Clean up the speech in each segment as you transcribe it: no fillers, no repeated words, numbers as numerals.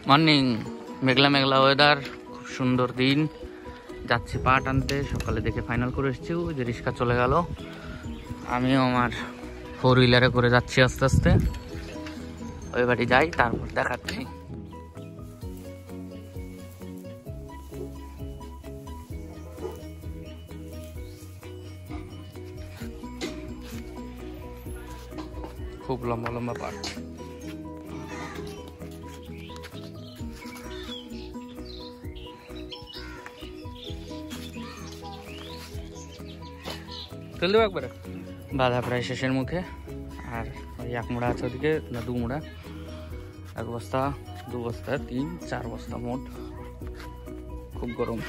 Morning. মেঘলা মেঘলা weather, খুব সুন্দর দিন। যাচ্ছি পাট আনতে, সকালে দেখে ফাইনাল করে এসেছি। ওই যে রিক্সা চলে গেল, আমিও আমার 4 হুইলারে করে যাচ্ছি আস্তে আস্তে। ওই বাড়ি যাই, তারপর দেখাচ্ছি। খুব লম্বা লম্বা পাট। তেল দেবো একবারে। বাঁধা প্রায় শেষের মুখে, আর ওই 1 মোড়া আছে ওদিকে, না 2 মোড়া। 1 বস্তা, 2 বস্তা, 3, 4 বস্তা মোট। খুব গরম।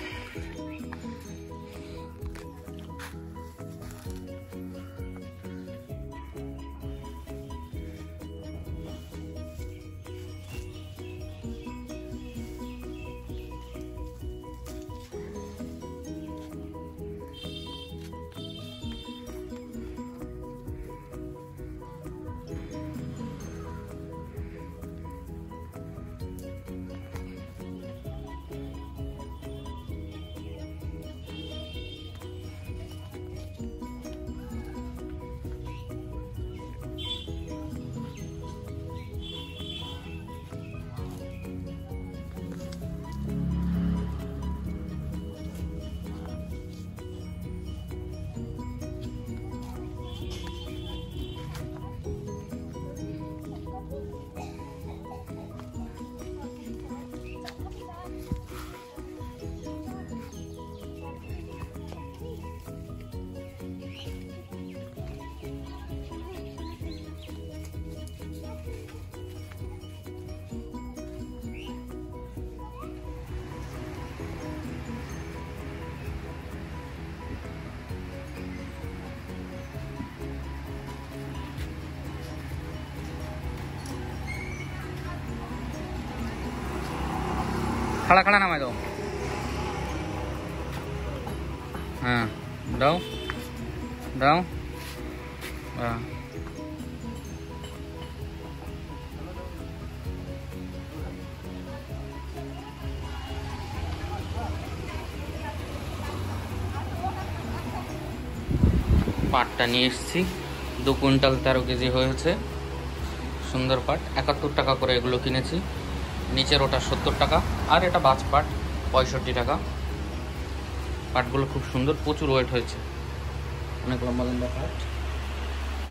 खड़ा खड़ा नामाय दो। हाँ दाओ दाओ। हाँ পাটটা নিয়ে এসেছি, 2 কুইন্টাল 13 কেজি হয়েছে। সুন্দর পাট, 71 টাকা করে এগুলো কিনেছি। নিচের ওটা 70 টাকা, আর এটা বাজ পাট 65 টাকা। পাটগুলো খুব সুন্দর, প্রচুর ওয়েট হয়েছে, অনেক লম্বা লম্বা পাট।